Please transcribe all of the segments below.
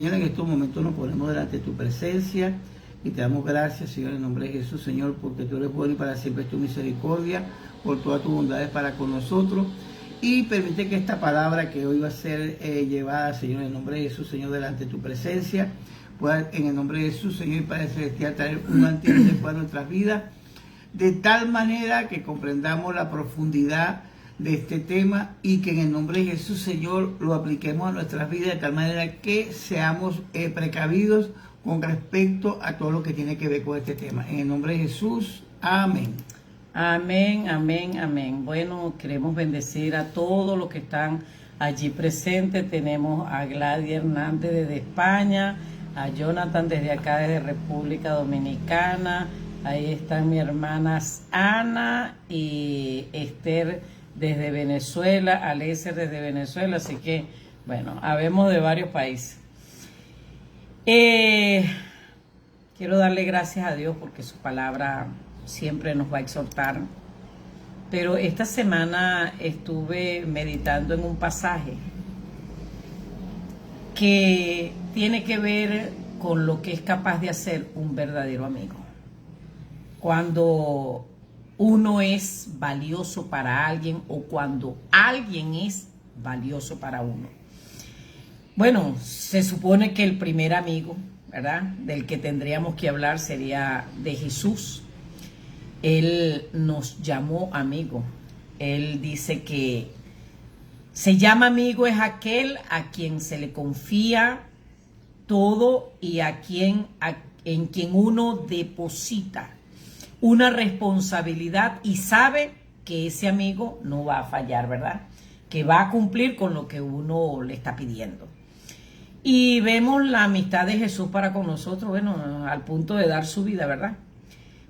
Señor, en estos momentos nos ponemos delante de tu presencia y te damos gracias, Señor, en nombre de Jesús, Señor, porque tú eres bueno y para siempre es tu misericordia, por todas tus bondades para con nosotros. Y permite que esta palabra que hoy va a ser llevada, Señor, en nombre de Jesús, Señor, delante de tu presencia, pueda en el nombre de Jesús, Señor y Padre Celestial, traer un antidoto para nuestras vidas, de tal manera que comprendamos la profundidad de este tema y que en el nombre de Jesús, Señor, lo apliquemos a nuestras vidas de tal manera que seamos precavidos con respecto a todo lo que tiene que ver con este tema. En el nombre de Jesús, amén. Amén, amén, amén. Bueno, queremos bendecir a todos los que están allí presentes. Tenemos a Gladys Hernández desde España, a Jonathan desde acá, desde República Dominicana. Ahí están mis hermanas Ana y Esther desde Venezuela, Alecer desde Venezuela, así que, bueno, habemos de varios países. Quiero darle gracias a Dios porque su palabra siempre nos va a exhortar, pero esta semana estuve meditando en un pasaje que tiene que ver con lo que es capaz de hacer un verdadero amigo. Cuando uno es valioso para alguien o cuando alguien es valioso para uno. Bueno, se supone que el primer amigo, ¿verdad?, del que tendríamos que hablar sería de Jesús. Él nos llamó amigo. Él dice que se llama amigo es aquel a quien se le confía todo y en quien uno deposita una responsabilidad y sabe que ese amigo no va a fallar, ¿verdad? Que va a cumplir con lo que uno le está pidiendo. Y vemos la amistad de Jesús para con nosotros, bueno, al punto de dar su vida, ¿verdad?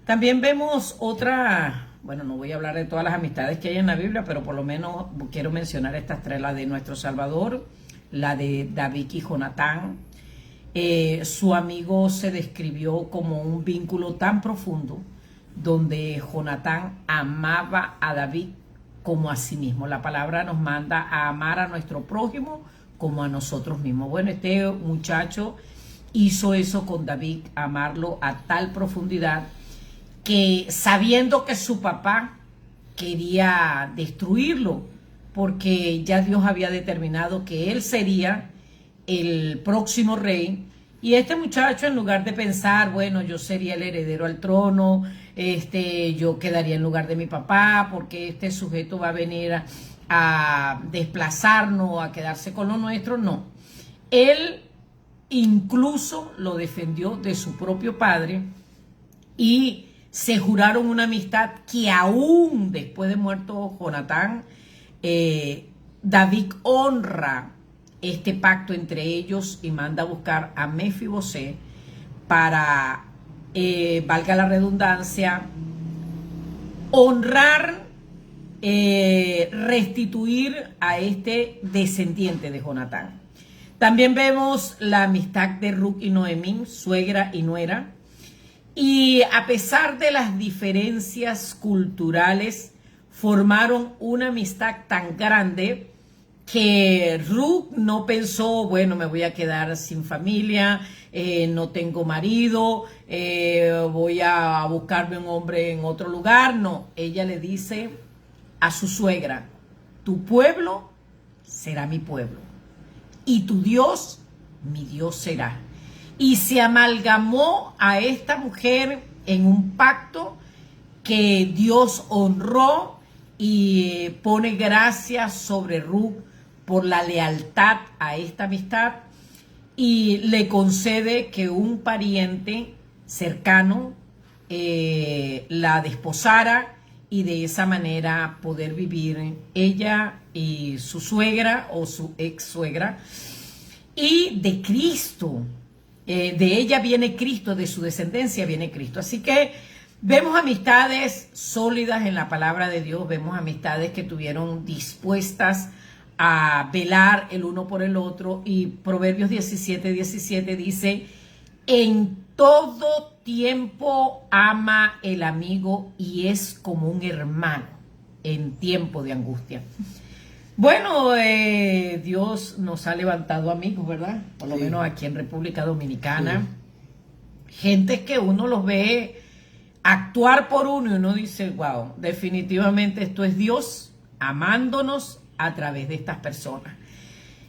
También vemos otra, bueno, no voy a hablar de todas las amistades que hay en la Biblia, pero por lo menos quiero mencionar estas tres, la de nuestro Salvador, la de David y Jonatán. Su amigo se describió como un vínculo tan profundo donde Jonatán amaba a David como a sí mismo. La palabra nos manda a amar a nuestro prójimo como a nosotros mismos. Bueno, este muchacho hizo eso con David, amarlo a tal profundidad que sabiendo que su papá quería destruirlo, porque ya Dios había determinado que él sería el próximo rey, y este muchacho, en lugar de pensar, bueno, yo sería el heredero al trono, yo quedaría en lugar de mi papá, porque este sujeto va a venir a desplazarnos, a quedarse con lo nuestro, no. Él incluso lo defendió de su propio padre y se juraron una amistad que aún después de muerto Jonatán, David honra este pacto entre ellos y manda a buscar a Mefibosé para, valga la redundancia, honrar, restituir a este descendiente de Jonatán. También vemos la amistad de Ruth y Noemí, suegra y nuera. Y a pesar de las diferencias culturales, formaron una amistad tan grande que Ruth no pensó, bueno, me voy a quedar sin familia, no tengo marido, voy a buscarme un hombre en otro lugar. No, ella le dice a su suegra, tu pueblo será mi pueblo y tu Dios, mi Dios será. Y se amalgamó a esta mujer en un pacto que Dios honró y pone gracias sobre Ruth por la lealtad a esta amistad y le concede que un pariente cercano la desposara y de esa manera poder vivir ella y su suegra o su ex suegra. Y de Cristo, de ella viene Cristo, de su descendencia viene Cristo. Así que vemos amistades sólidas en la palabra de Dios, vemos amistades que estuvieron dispuestas a velar el uno por el otro, y Proverbios 17:17 dice, en todo tiempo ama el amigo y es como un hermano en tiempo de angustia. Bueno, Dios nos ha levantado amigos, ¿verdad? Por lo menos aquí en República Dominicana. Gente que uno los ve actuar por uno y uno dice, wow, definitivamente esto es Dios amándonos a través de estas personas.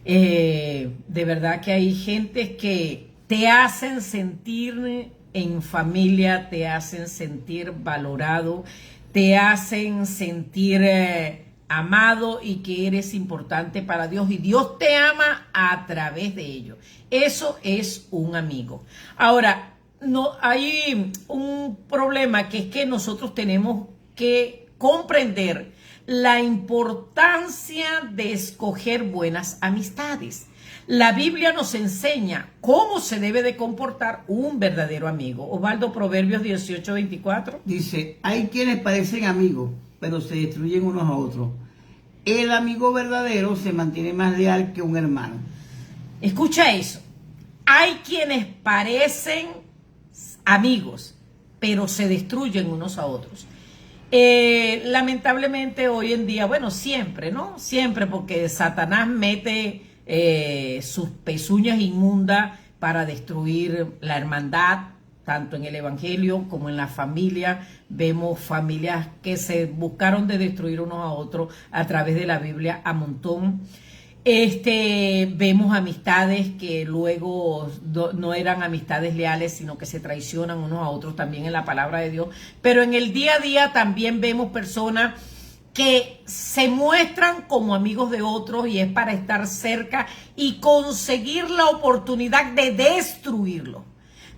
De verdad que hay gente que te hacen sentir en familia, te hacen sentir valorado, te hacen sentir amado y que eres importante para Dios y Dios te ama a través de ello. Eso es un amigo. Ahora, no hay un problema que es que nosotros tenemos que comprender la importancia de escoger buenas amistades. La Biblia nos enseña cómo se debe de comportar un verdadero amigo. Osvaldo, Proverbios 18:24. Dice, hay quienes parecen amigos, pero se destruyen unos a otros. El amigo verdadero se mantiene más leal que un hermano. Escucha eso. Hay quienes parecen amigos, pero se destruyen unos a otros. Lamentablemente hoy en día, bueno, siempre, ¿no? Siempre, porque Satanás mete sus pezuñas inmundas para destruir la hermandad, tanto en el evangelio como en la familia. Vemos familias que se buscaron de destruir unos a otros a través de la Biblia a montón. Vemos amistades que luego no eran amistades leales, sino que se traicionan unos a otros también en la palabra de Dios. Pero en el día a día también vemos personas que se muestran como amigos de otros y es para estar cerca y conseguir la oportunidad de destruirlo.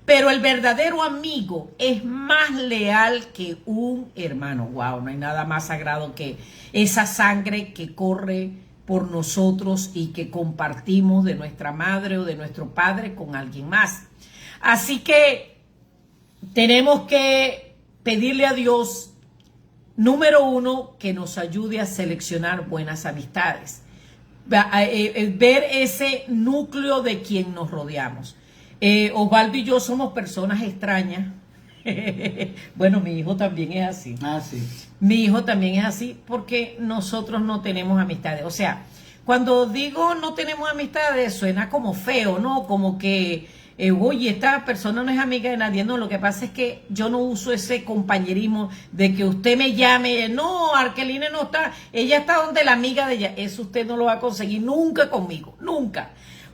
Pero el verdadero amigo es más leal que un hermano. Wow, no hay nada más sagrado que esa sangre que corre por nosotros y que compartimos de nuestra madre o de nuestro padre con alguien más. Así que tenemos que pedirle a Dios, número uno, que nos ayude a seleccionar buenas amistades, ver ese núcleo de quien nos rodeamos. Osvaldo y yo somos personas extrañas. Bueno, mi hijo también es así. Ah, sí. Mi hijo también es así porque nosotros no tenemos amistades. O sea, cuando digo no tenemos amistades suena como feo, ¿no? Como que, oye, esta persona no es amiga de nadie. No, lo que pasa es que yo no uso ese compañerismo de que usted me llame. No, Arkeline no está. Ella está donde la amiga de ella. Eso usted no lo va a conseguir nunca conmigo. Nunca.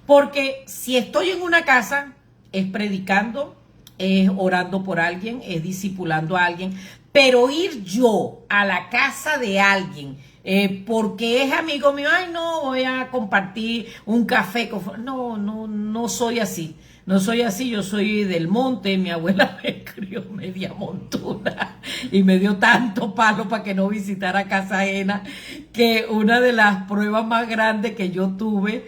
Porque si estoy en una casa, es predicando, es orando por alguien, es discipulando a alguien, pero ir yo a la casa de alguien porque es amigo mío, ay no, voy a compartir un café con... No soy así, no soy así, yo soy del monte, mi abuela me crió media montuna y me dio tanto palo para que no visitara casa ajena, que una de las pruebas más grandes que yo tuve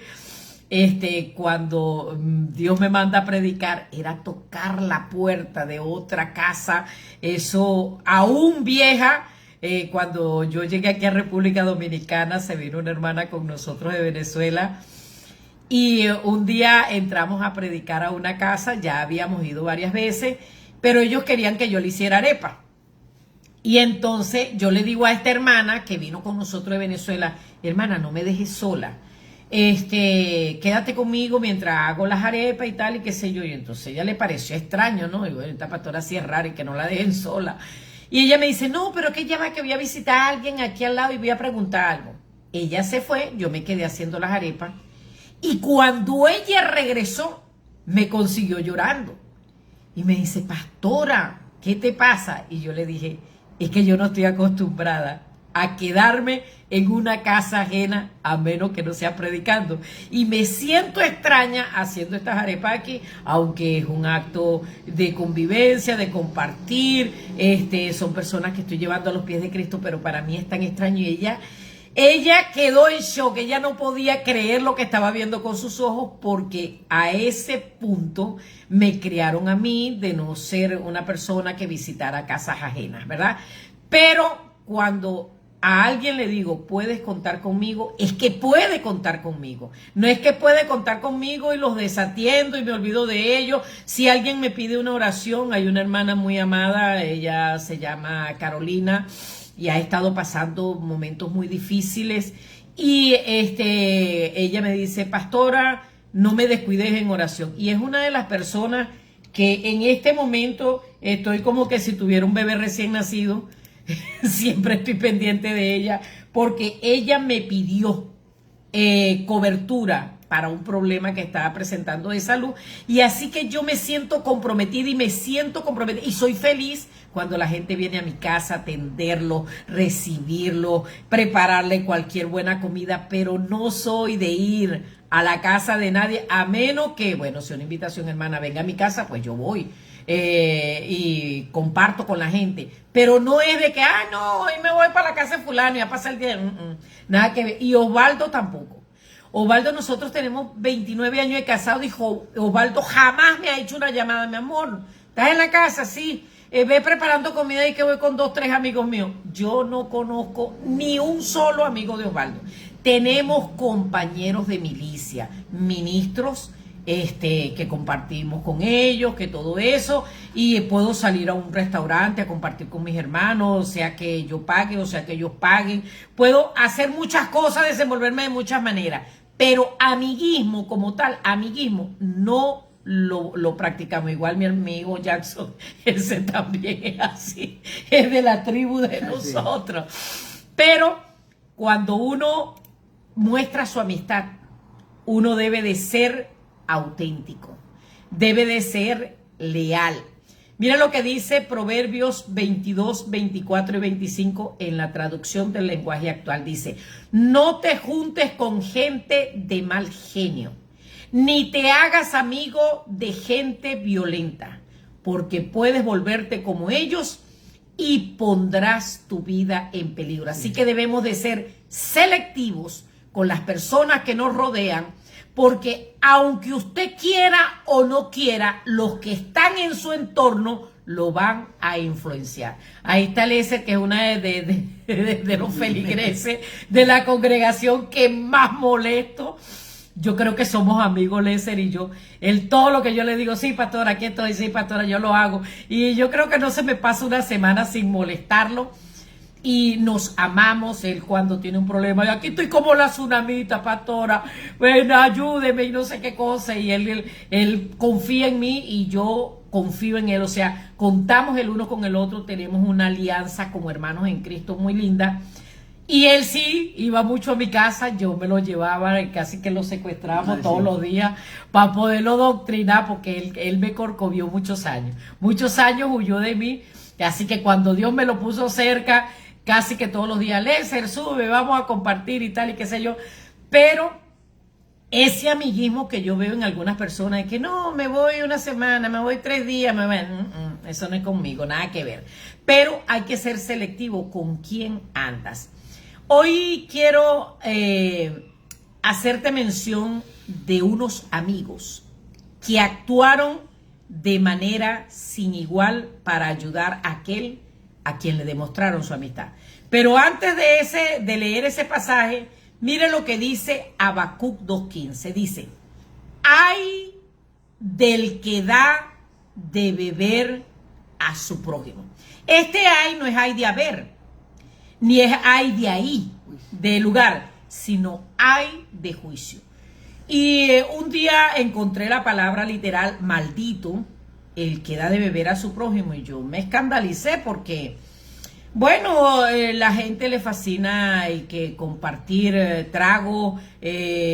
cuando Dios me manda a predicar era tocar la puerta de otra casa, eso aún vieja. Cuando yo llegué aquí a República Dominicana se vino una hermana con nosotros de Venezuela y un día entramos a predicar a una casa, ya habíamos ido varias veces, pero ellos querían que yo le hiciera arepa. Y entonces yo le digo a esta hermana que vino con nosotros de Venezuela, hermana, no me dejes sola. Quédate conmigo mientras hago las arepas y tal y qué sé yo. Y entonces ella le pareció extraño, ¿no? Y bueno, esta pastora sí es rara y que no la dejen sola. Y ella me dice, no, pero que ya va, que voy a visitar a alguien aquí al lado y voy a preguntar algo. Ella se fue, yo me quedé haciendo las arepas y cuando ella regresó me consiguió llorando y me dice, pastora, ¿qué te pasa? Y yo le dije, es que yo no estoy acostumbrada a quedarme en una casa ajena a menos que no sea predicando y me siento extraña haciendo estas arepas aquí, aunque es un acto de convivencia, de compartir, son personas que estoy llevando a los pies de Cristo, pero para mí es tan extraño. Y ella quedó en shock, ella no podía creer lo que estaba viendo con sus ojos, porque a ese punto me criaron a mí de no ser una persona que visitara casas ajenas, ¿verdad? Pero cuando a alguien le digo, puedes contar conmigo, es que puede contar conmigo. No es que puede contar conmigo y los desatiendo y me olvido de ellos. Si alguien me pide una oración, hay una hermana muy amada, ella se llama Carolina y ha estado pasando momentos muy difíciles Y ella me dice, pastora, no me descuides en oración. Y es una de las personas que en este momento estoy como que si tuviera un bebé recién nacido, siempre estoy pendiente de ella, porque ella me pidió cobertura para un problema que estaba presentando de salud, y así que yo me siento comprometida y soy feliz cuando la gente viene a mi casa a atenderlo, recibirlo, prepararle cualquier buena comida, pero no soy de ir a la casa de nadie, a menos que, bueno, si una invitación, hermana, venga a mi casa, pues yo voy y comparto con la gente, pero no es de que, no, hoy me voy para la casa de fulano y a pasar el día, nada que ver. Y Osvaldo tampoco. Osvaldo, nosotros tenemos 29 años de casado, dijo, Osvaldo jamás me ha hecho una llamada, mi amor, ¿estás en la casa? Sí, ve preparando comida y que voy con 2, 3 amigos míos. Yo no conozco ni un solo amigo de Osvaldo. Tenemos compañeros de milicia, ministros, que compartimos con ellos, que todo eso, y puedo salir a un restaurante a compartir con mis hermanos, o sea que yo pague, o sea que ellos paguen, puedo hacer muchas cosas, desenvolverme de muchas maneras, pero amiguismo como tal, amiguismo no lo practicamos. Igual mi amigo Jackson, ese también es así, es de la tribu de nosotros, pero cuando uno muestra su amistad, uno debe de ser auténtico, debe de ser leal. Mira lo que dice Proverbios 22, 24 y 25 en la traducción del lenguaje actual. Dice, no te juntes con gente de mal genio, ni te hagas amigo de gente violenta, porque puedes volverte como ellos y pondrás tu vida en peligro. Así que debemos de ser selectivos con las personas que nos rodean, porque aunque usted quiera o no quiera, los que están en su entorno lo van a influenciar. Ahí está Leser, que es una de los feligreses de la congregación que más molesto. Yo creo que somos amigos, Leser y yo. Él, todo lo que yo le digo, sí, pastora, aquí estoy, sí, pastora, yo lo hago. Y yo creo que no se me pasa una semana sin molestarlo. Y nos amamos. Él cuando tiene un problema, y aquí estoy como la tsunamita, pastora, bueno, ayúdeme y no sé qué cosa, y él confía en mí y yo confío en él, o sea, contamos el uno con el otro, tenemos una alianza como hermanos en Cristo muy linda. Y él sí iba mucho a mi casa, yo me lo llevaba, casi que lo secuestrábamos todos los días para poderlo doctrinar, porque él me corcovió muchos años huyó de mí, así que cuando Dios me lo puso cerca, casi que todos los días, Leser, sube, vamos a compartir y tal y qué sé yo. Pero ese amiguismo que yo veo en algunas personas, es que no, me voy una semana, me voy 3 días, eso no es conmigo, nada que ver. Pero hay que ser selectivo con quién andas. Hoy quiero hacerte mención de unos amigos que actuaron de manera sin igual para ayudar a aquel a quien le demostraron su amistad. Pero antes de leer ese pasaje, mire lo que dice Habacuc 2:15. Dice, ay del que da de beber a su prójimo. Este ay no es ay de haber, ni es ay de ahí, de lugar, sino ay de juicio. Y un día encontré la palabra literal maldito, el que da de beber a su prójimo, y yo me escandalicé porque, bueno, la gente le fascina y que compartir trago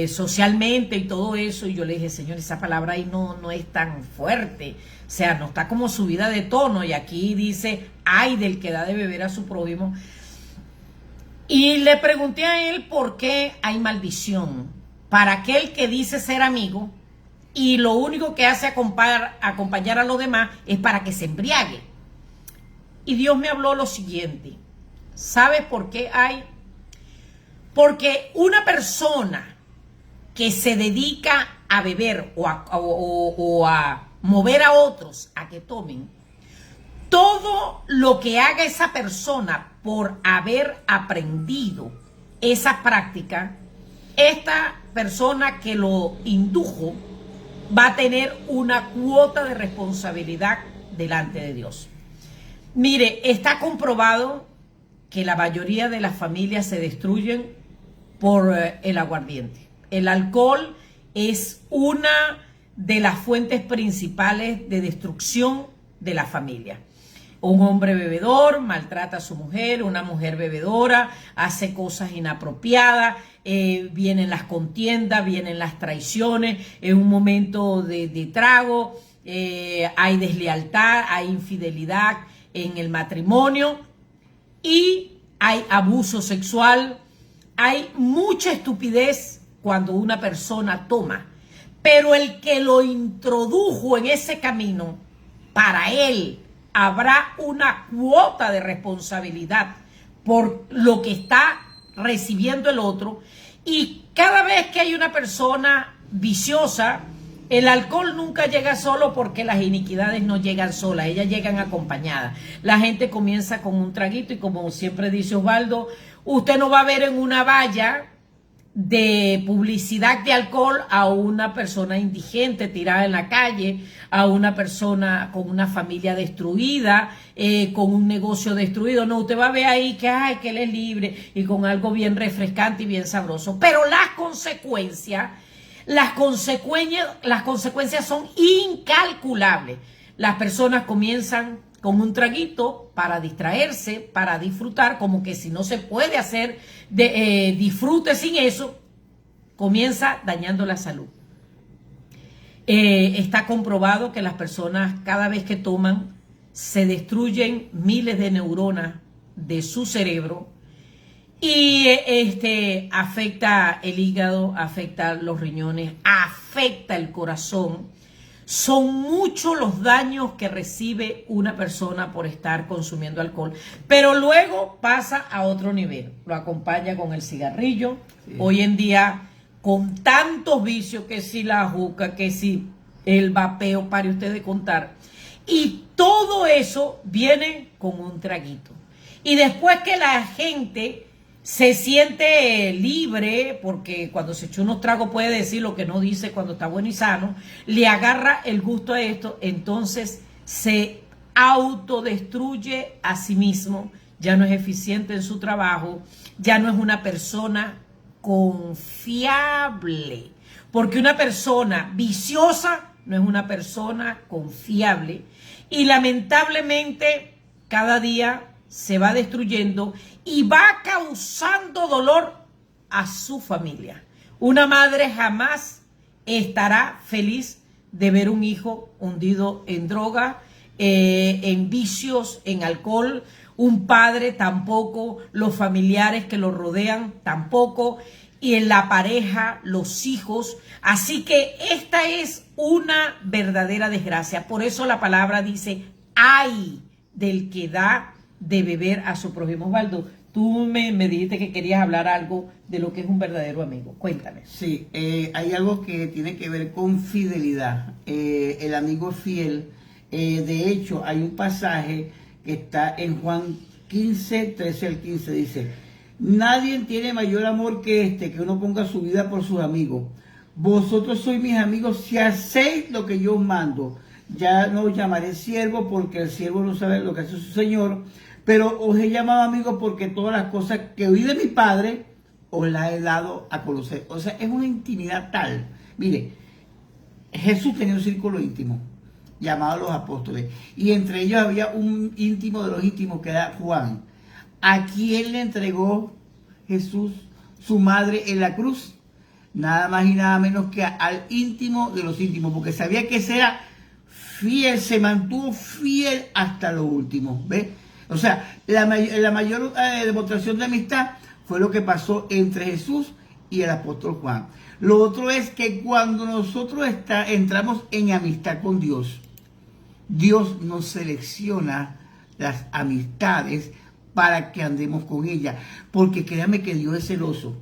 socialmente y todo eso, y yo le dije, Señor, esa palabra ahí no es tan fuerte, o sea, no está como subida de tono, y aquí dice, ay del que da de beber a su prójimo. Y le pregunté a él por qué hay maldición para aquel que dice ser amigo y lo único que hace acompañar a los demás es para que se embriague. Y Dios me habló lo siguiente. ¿Sabes por qué hay? Porque una persona que se dedica a beber o a mover a otros a que tomen, todo lo que haga esa persona por haber aprendido esa práctica, esta persona que lo indujo va a tener una cuota de responsabilidad delante de Dios. Mire, está comprobado que la mayoría de las familias se destruyen por el aguardiente. El alcohol es una de las fuentes principales de destrucción de la familia. Un hombre bebedor maltrata a su mujer, una mujer bebedora hace cosas inapropiadas, vienen las contiendas, vienen las traiciones, en un momento de trago, hay deslealtad, hay infidelidad en el matrimonio y hay abuso sexual, hay mucha estupidez cuando una persona toma, pero el que lo introdujo en ese camino, para él habrá una cuota de responsabilidad por lo que está recibiendo el otro. Y cada vez que hay una persona viciosa, el alcohol nunca llega solo, porque las iniquidades no llegan solas, ellas llegan acompañadas. La gente comienza con un traguito y, como siempre dice Osvaldo, usted no va a ver en una valla de publicidad de alcohol a una persona indigente tirada en la calle, a una persona con una familia destruida, con un negocio destruido. No, usted va a ver ahí que, ay, que él es libre y con algo bien refrescante y bien sabroso. Pero las consecuencias son incalculables. Las personas comienzan con un traguito para distraerse, para disfrutar, como que si no se puede hacer disfrute sin eso, comienza dañando la salud. Está comprobado que las personas, cada vez que toman, se destruyen miles de neuronas de su cerebro y afecta el hígado, afecta los riñones, afecta el corazón. Son muchos los daños que recibe una persona por estar consumiendo alcohol, pero luego pasa a otro nivel. Lo acompaña con el cigarrillo. Sí. Hoy en día, con tantos vicios, que si la juca, que si el vapeo, pare usted de contar. Y todo eso viene con un traguito. Y después que la gente se siente libre, porque cuando se echa unos tragos puede decir lo que no dice cuando está bueno y sano, le agarra el gusto a esto, entonces se autodestruye a sí mismo, ya no es eficiente en su trabajo, ya no es una persona confiable, porque una persona viciosa no es una persona confiable, y lamentablemente cada día se va destruyendo y va causando dolor a su familia. Una madre jamás estará feliz de ver un hijo hundido en droga, en vicios, en alcohol. Un padre tampoco, los familiares que lo rodean tampoco, y en la pareja, los hijos. Así que esta es una verdadera desgracia. Por eso la palabra dice, ay del que da de beber a su prójimo. Osvaldo, tú me dijiste que querías hablar algo de lo que es un verdadero amigo. Cuéntame. Sí, hay algo que tiene que ver con fidelidad. El amigo fiel. De hecho, hay un pasaje que está en Juan 15, 13 al 15. Dice, nadie tiene mayor amor que que uno ponga su vida por sus amigos. Vosotros sois mis amigos si hacéis lo que yo os mando. Ya no os llamaré siervo, porque el siervo no sabe lo que hace su señor, pero os he llamado amigos porque todas las cosas que oí de mi Padre os las he dado a conocer. O sea, es una intimidad tal. Mire, Jesús tenía un círculo íntimo llamado los apóstoles, y entre ellos había un íntimo de los íntimos que era Juan. ¿A quién le entregó Jesús su madre en la cruz? Nada más y nada menos que al íntimo de los íntimos, porque sabía que ese era fiel, se mantuvo fiel hasta lo último. ¿Ves? O sea, la mayor demostración de amistad fue lo que pasó entre Jesús y el apóstol Juan. Lo otro es que cuando nosotros entramos en amistad con Dios, Dios nos selecciona las amistades para que andemos con ellas, porque créame que Dios es celoso.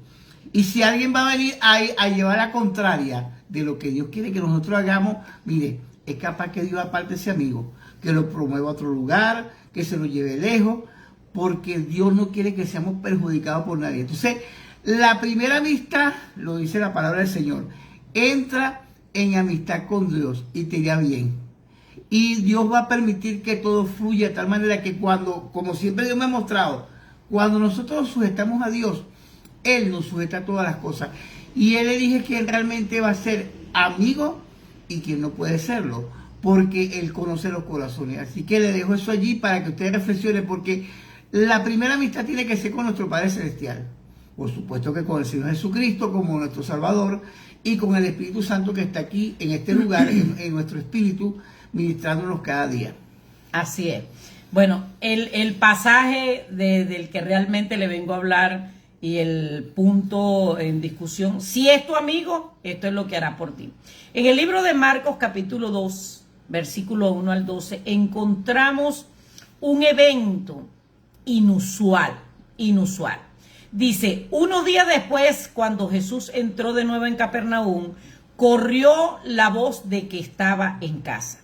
Y si alguien va a venir a llevar la contraria de lo que Dios quiere que nosotros hagamos, mire, es capaz que Dios aparte ese amigo, que lo promueva a otro lugar, que se lo lleve lejos, porque Dios no quiere que seamos perjudicados por nadie. Entonces, la primera amistad, lo dice la palabra del Señor, entra en amistad con Dios y te irá bien. Y Dios va a permitir que todo fluya de tal manera que cuando, como siempre Dios me ha mostrado, cuando nosotros sujetamos a Dios, Él nos sujeta todas las cosas. Y Él le dije que Él realmente va a ser amigo y quien no puede serlo, porque Él conoce los corazones. Así que le dejo eso allí para que ustedes reflexionen, porque la primera amistad tiene que ser con nuestro Padre Celestial. Por supuesto que con el Señor Jesucristo como nuestro Salvador y con el Espíritu Santo que está aquí en este lugar, en nuestro espíritu, ministrándonos cada día. Así es. Bueno, el pasaje del que realmente le vengo a hablar y el punto en discusión, si es tu amigo, esto es lo que hará por ti. En el libro de Marcos capítulo 2, versículo 1 al 12, encontramos un evento inusual. Dice, unos días después, cuando Jesús entró de nuevo en Capernaum, corrió la voz de que estaba en casa.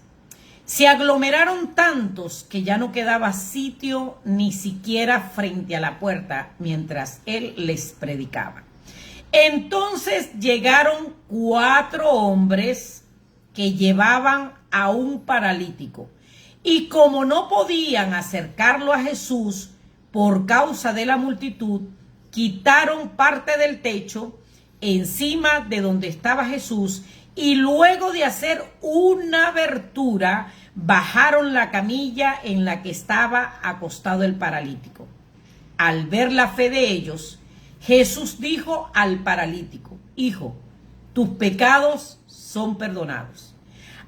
Se aglomeraron tantos que ya no quedaba sitio ni siquiera frente a la puerta mientras él les predicaba. Entonces llegaron 4 hombres que llevaban a un paralítico y como no podían acercarlo a Jesús por causa de la multitud, quitaron parte del techo encima de donde estaba Jesús y luego de hacer una abertura, bajaron la camilla en la que estaba acostado el paralítico. Al ver la fe de ellos, Jesús dijo al paralítico, hijo, tus pecados son perdonados.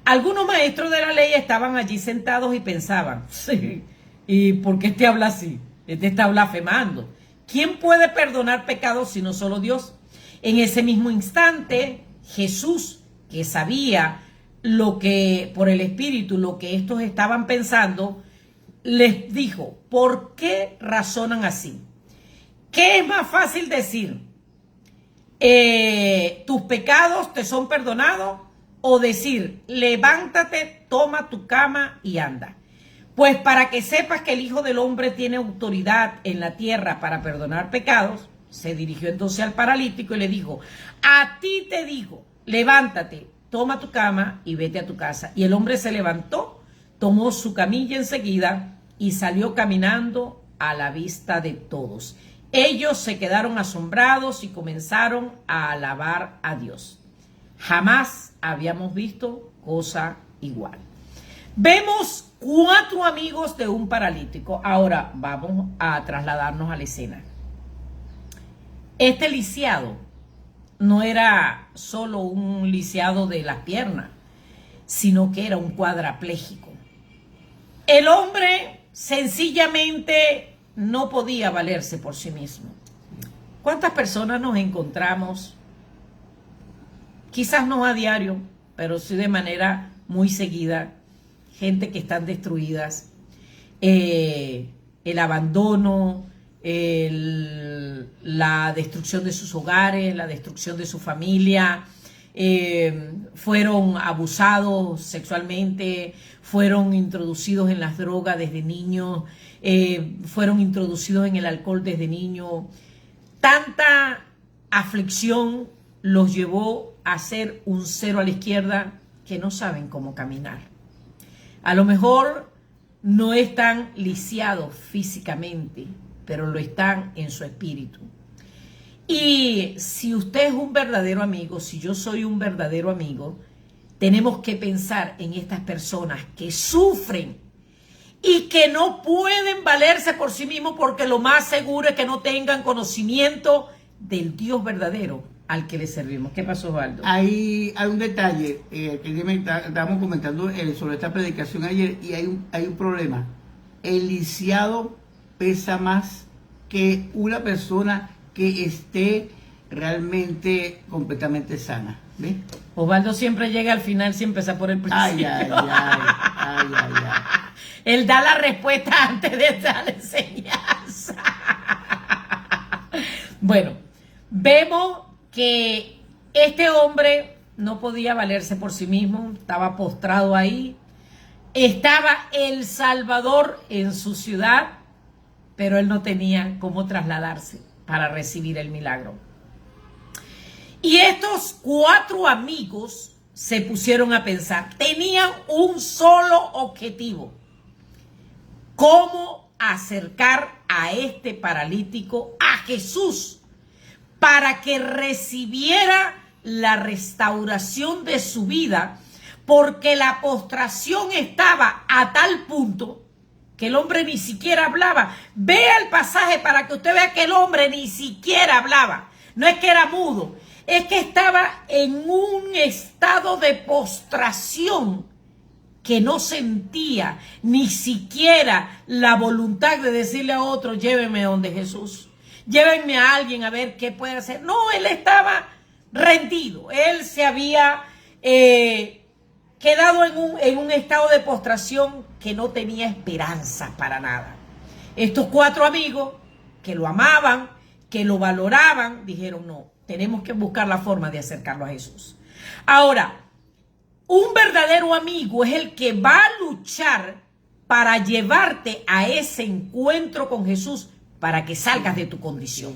Algunos maestros de la ley estaban allí sentados y pensaban, sí, ¿y por qué este habla así? Este está blasfemando. ¿Quién puede perdonar pecados sino solo Dios? En ese mismo instante, Jesús, que sabía lo que por el Espíritu, lo que estos estaban pensando, les dijo, ¿por qué razonan así? ¿Qué es más fácil decir? ¿Tus pecados te son perdonados? O decir, levántate, toma tu cama y anda. Pues para que sepas que el Hijo del Hombre tiene autoridad en la tierra para perdonar pecados, se dirigió entonces al paralítico y le dijo, a ti te digo, levántate, toma tu cama y vete a tu casa. Y el hombre se levantó, tomó su camilla enseguida y salió caminando a la vista de todos. Ellos se quedaron asombrados y comenzaron a alabar a Dios. Jamás habíamos visto cosa igual. Vemos 4 amigos de un paralítico. Ahora vamos a trasladarnos a la escena. Este lisiado no era solo un lisiado de las piernas, sino que era un cuadrapléjico. El hombre sencillamente no podía valerse por sí mismo. ¿Cuántas personas nos encontramos? Quizás no a diario, pero sí de manera muy seguida. Gente que están destruidas, el abandono, la destrucción de sus hogares, la destrucción de su familia, fueron abusados sexualmente, fueron introducidos en las drogas desde niños, fueron introducidos en el alcohol desde niños. Tanta aflicción los llevó a ser un cero a la izquierda que no saben cómo caminar. A lo mejor no están lisiados físicamente, pero lo están en su espíritu. Y si usted es un verdadero amigo, si yo soy un verdadero amigo, tenemos que pensar en estas personas que sufren y que no pueden valerse por sí mismos porque lo más seguro es que no tengan conocimiento del Dios verdadero al que le servimos. ¿Qué pasó, Osvaldo? Hay un detalle que estábamos comentando sobre esta predicación ayer y hay un problema. El lisiado pesa más que una persona que esté realmente completamente sana. ¿Ves? Osvaldo siempre llega al final sin empezar por el principio. Ay. Él da la respuesta antes de dar la enseñanza. Bueno, vemos que este hombre no podía valerse por sí mismo, estaba postrado ahí, estaba el Salvador en su ciudad, pero él no tenía cómo trasladarse para recibir el milagro. Y estos 4 amigos se pusieron a pensar, tenían un solo objetivo: cómo acercar a este paralítico a Jesús para que recibiera la restauración de su vida, porque la postración estaba a tal punto que el hombre ni siquiera hablaba. Vea el pasaje para que usted vea que el hombre ni siquiera hablaba. No es que era mudo, es que estaba en un estado de postración que no sentía ni siquiera la voluntad de decirle a otro, llévenme donde Jesús, llévenme a alguien a ver qué puede hacer. No, él estaba rendido, él se había quedado en un estado de postración que no tenía esperanza para nada. Estos 4 amigos que lo amaban, que lo valoraban, dijeron, no, tenemos que buscar la forma de acercarlo a Jesús. Ahora, un verdadero amigo es el que va a luchar para llevarte a ese encuentro con Jesús para que salgas de tu condición.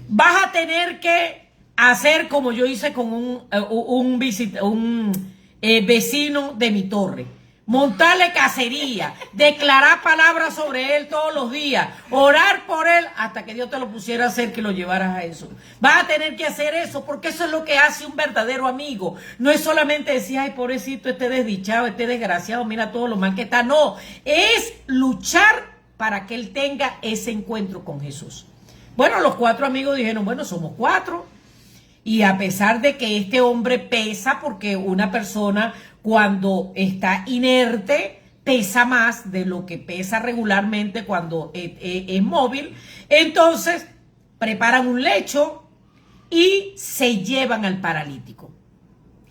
Vas a tener que hacer como yo hice con un vecino de mi torre. Montarle cacería, declarar palabras sobre él todos los días, orar por él hasta que Dios te lo pusiera a hacer, que lo llevaras a eso. Vas a tener que hacer eso porque eso es lo que hace un verdadero amigo. No es solamente decir, ay, pobrecito, este desdichado, este desgraciado, mira todo lo mal que está. No, es luchar para que él tenga ese encuentro con Jesús. Bueno, los 4 amigos dijeron, bueno, somos 4. Y a pesar de que este hombre pesa, porque una persona cuando está inerte pesa más de lo que pesa regularmente cuando es móvil, entonces preparan un lecho y se llevan al paralítico.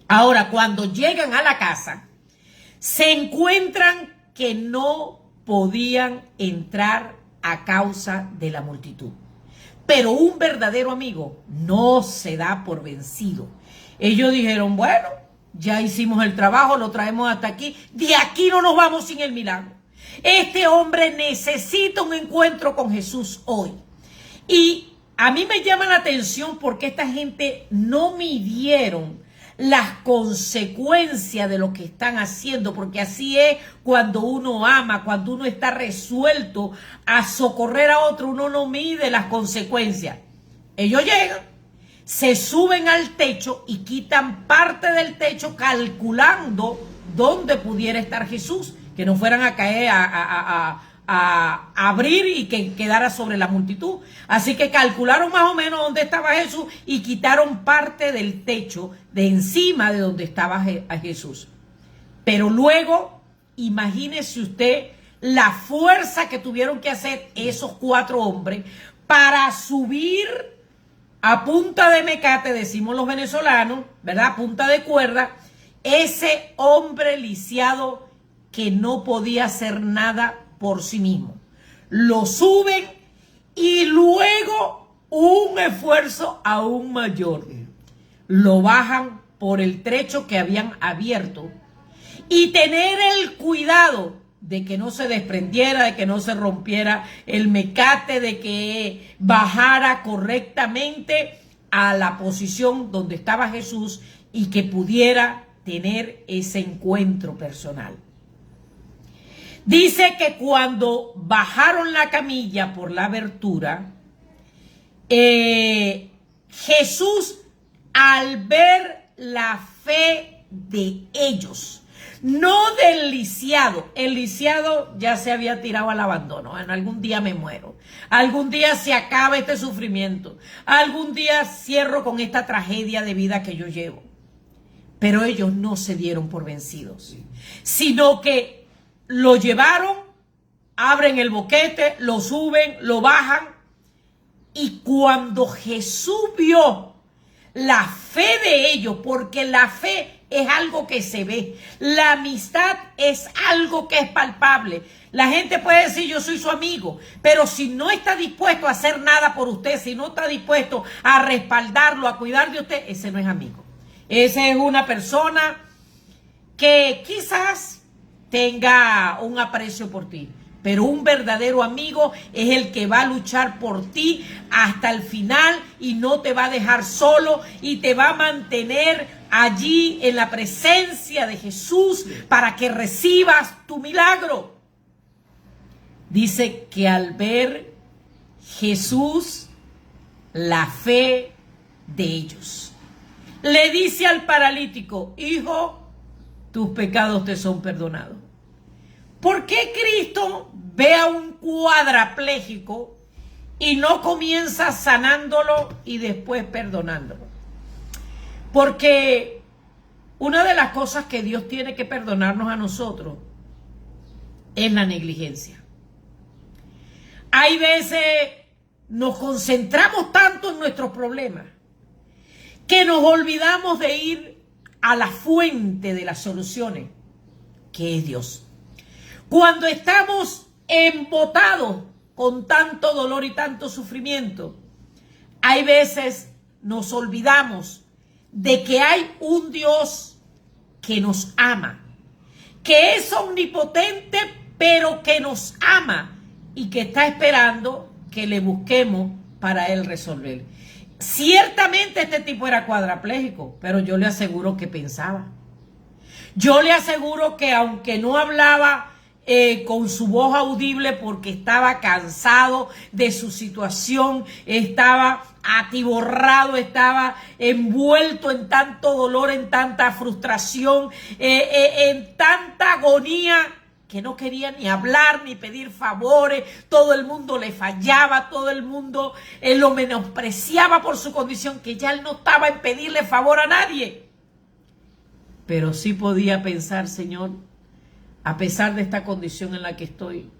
Ahora, cuando llegan a la casa, se encuentran que no podían entrar a causa de la multitud. Pero un verdadero amigo no se da por vencido. Ellos dijeron, bueno, ya hicimos el trabajo, lo traemos hasta aquí. De aquí no nos vamos sin el milagro. Este hombre necesita un encuentro con Jesús hoy. Y a mí me llama la atención porque esta gente no midieron las consecuencias de lo que están haciendo, porque así es cuando uno ama, cuando uno está resuelto a socorrer a otro, uno no mide las consecuencias. Ellos llegan, se suben al techo y quitan parte del techo calculando dónde pudiera estar Jesús, que no fueran a caer a abrir y que quedara sobre la multitud. Así que calcularon más o menos dónde estaba Jesús y quitaron parte del techo de encima de donde estaba Jesús. Pero luego, imagínese usted la fuerza que tuvieron que hacer esos 4 hombres para subir a punta de mecate, decimos los venezolanos, ¿verdad? A punta de cuerda, ese hombre lisiado que no podía hacer nada por sí mismo. Lo suben y luego un esfuerzo aún mayor. Lo bajan por el trecho que habían abierto y tener el cuidado de que no se desprendiera, de que no se rompiera el mecate, de que bajara correctamente a la posición donde estaba Jesús y que pudiera tener ese encuentro personal. Dice que cuando bajaron la camilla por la abertura, Jesús, al ver la fe de ellos, no del lisiado, el lisiado ya se había tirado al abandono, bueno, algún día me muero, algún día se acaba este sufrimiento, algún día cierro con esta tragedia de vida que yo llevo. Pero ellos no se dieron por vencidos, sino que lo llevaron, abren el boquete, lo suben, lo bajan. Y cuando Jesús vio la fe de ellos, porque la fe es algo que se ve, la amistad es algo que es palpable. La gente puede decir yo soy su amigo, pero si no está dispuesto a hacer nada por usted, si no está dispuesto a respaldarlo, a cuidar de usted, ese no es amigo. Esa es una persona que quizás tenga un aprecio por ti, pero un verdadero amigo es el que va a luchar por ti hasta el final y no te va a dejar solo y te va a mantener allí en la presencia de Jesús para que recibas tu milagro. Dice que al ver Jesús, la fe de ellos. Le dice al paralítico: hijo, tus pecados te son perdonados. ¿Por qué Cristo ve a un cuadrapléjico y no comienza sanándolo y después perdonándolo? Porque una de las cosas que Dios tiene que perdonarnos a nosotros es la negligencia. Hay veces nos concentramos tanto en nuestros problemas que nos olvidamos de ir a la fuente de las soluciones, que es Dios. Cuando estamos embotados con tanto dolor y tanto sufrimiento, hay veces nos olvidamos de que hay un Dios que nos ama, que es omnipotente, pero que nos ama y que está esperando que le busquemos para él resolver. Ciertamente este tipo era cuadrapléjico, pero yo le aseguro que pensaba. Yo le aseguro que aunque no hablaba con su voz audible porque estaba cansado de su situación, estaba atiborrado, estaba envuelto en tanto dolor, en tanta frustración, en tanta agonía, que no quería ni hablar ni pedir favores. Todo el mundo le fallaba, todo el mundo lo menospreciaba por su condición, que ya él no estaba en pedirle favor a nadie. Pero sí podía pensar: Señor, a pesar de esta condición en la que estoy,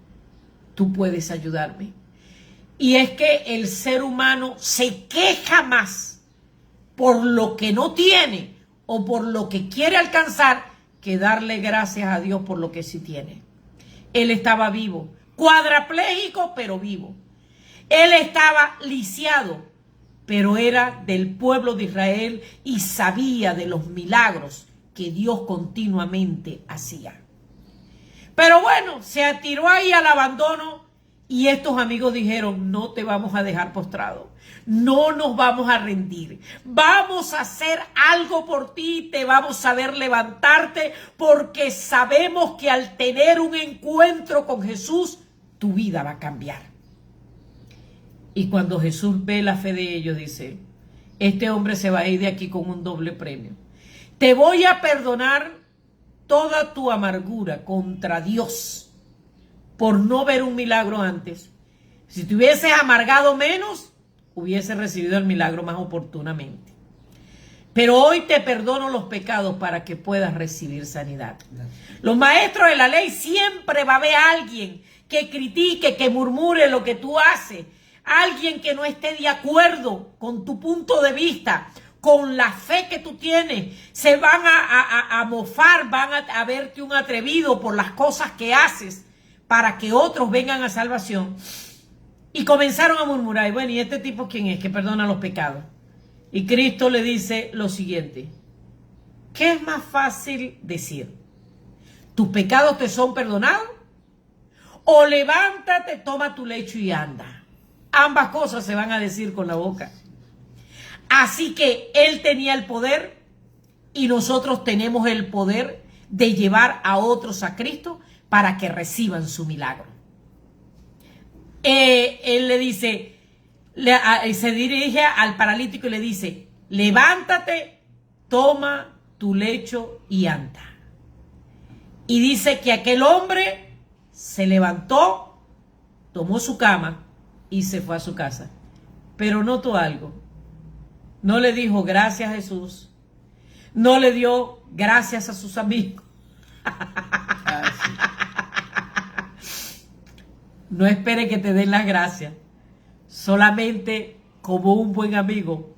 tú puedes ayudarme. Y es que el ser humano se queja más por lo que no tiene o por lo que quiere alcanzar que darle gracias a Dios por lo que sí tiene. Él estaba vivo, cuadrapléjico, pero vivo. Él estaba lisiado, pero era del pueblo de Israel y sabía de los milagros que Dios continuamente hacía. Pero bueno, se atiró ahí al abandono y estos amigos dijeron: no te vamos a dejar postrado, no nos vamos a rendir, vamos a hacer algo por ti, te vamos a ver levantarte, porque sabemos que al tener un encuentro con Jesús, tu vida va a cambiar. Y cuando Jesús ve la fe de ellos, dice: este hombre se va a ir de aquí con un doble premio. Te voy a perdonar toda tu amargura contra Dios por no ver un milagro antes. Si te hubieses amargado menos, hubieses recibido el milagro más oportunamente. Pero hoy te perdono los pecados para que puedas recibir sanidad. Los maestros de la ley siempre va a haber alguien que critique, que murmure lo que tú haces, alguien que no esté de acuerdo con tu punto de vista, con la fe que tú tienes. Se van a mofar, van a verte un atrevido por las cosas que haces para que otros vengan a salvación. Y comenzaron a murmurar: y bueno, ¿y este tipo quién es que perdona los pecados? Y Cristo le dice lo siguiente: ¿qué es más fácil decir? ¿Tus pecados te son perdonados? O levántate, toma tu lecho y anda. Ambas cosas se van a decir con la boca. Así que él tenía el poder y nosotros tenemos el poder de llevar a otros a Cristo para que reciban su milagro. Él le dice, se dirige al paralítico y le dice: levántate, toma tu lecho y anda. Y dice que aquel hombre se levantó, tomó su cama y se fue a su casa. Pero notó algo. No le dijo gracias a Jesús. No le dio gracias a sus amigos. No espere que te den las gracias. Solamente, como un buen amigo,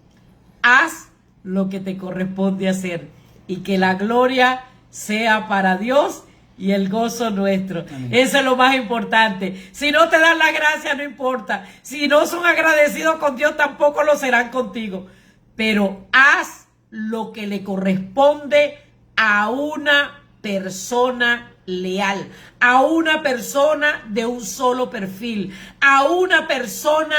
haz lo que te corresponde hacer. Y que la gloria sea para Dios y el gozo nuestro. Amén. Eso es lo más importante. Si no te dan las gracias, no importa. Si no son agradecidos con Dios, tampoco lo serán contigo. Pero haz lo que le corresponde a una persona leal, a una persona de un solo perfil, a una persona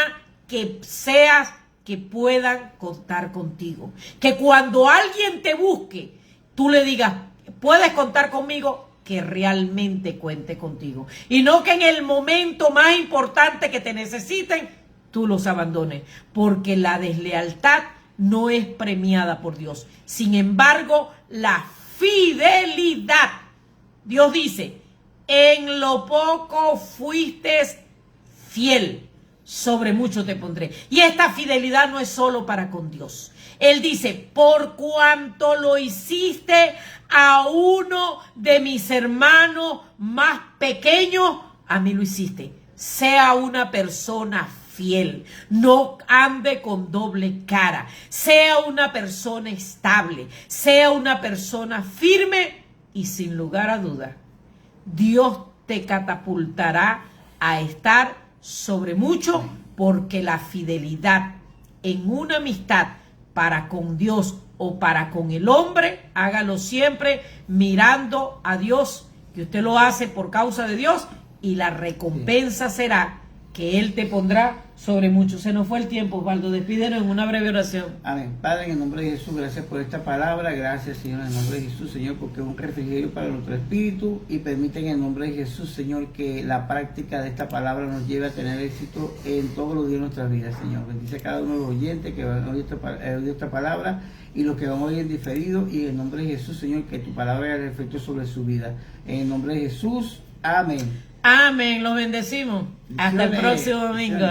que seas, que puedan contar contigo. Que cuando alguien te busque, tú le digas: puedes contar conmigo, que realmente cuente contigo. Y no que en el momento más importante que te necesiten, tú los abandones. Porque la deslealtad no es premiada por Dios. Sin embargo, la fidelidad, Dios dice, en lo poco fuiste fiel, sobre mucho te pondré. Y esta fidelidad no es solo para con Dios. Él dice, por cuanto lo hiciste a uno de mis hermanos más pequeños, a mí lo hiciste. Sea una persona fiel, no ande con doble cara, sea una persona estable, sea una persona firme y sin lugar a duda, Dios te catapultará a estar sobre mucho, porque la fidelidad en una amistad para con Dios o para con el hombre, hágalo siempre mirando a Dios, que usted lo hace por causa de Dios y la recompensa será que Él te pondrá sobre mucho. Se nos fue el tiempo, Osvaldo. Despídenos en una breve oración. Amén. Padre, en el nombre de Jesús, gracias por esta palabra. Gracias, Señor, en el nombre de Jesús, Señor, porque es un refrigerio para nuestro espíritu. Y permite en el nombre de Jesús, Señor, que la práctica de esta palabra nos lleve a tener éxito en todos los días de nuestras vidas, Señor. Bendice a cada uno de los oyentes que van a oír esta palabra y los que van a oír en diferido. Y en el nombre de Jesús, Señor, que tu palabra haga efecto sobre su vida. En el nombre de Jesús, amén. Amén. Los bendecimos. Hasta el próximo domingo.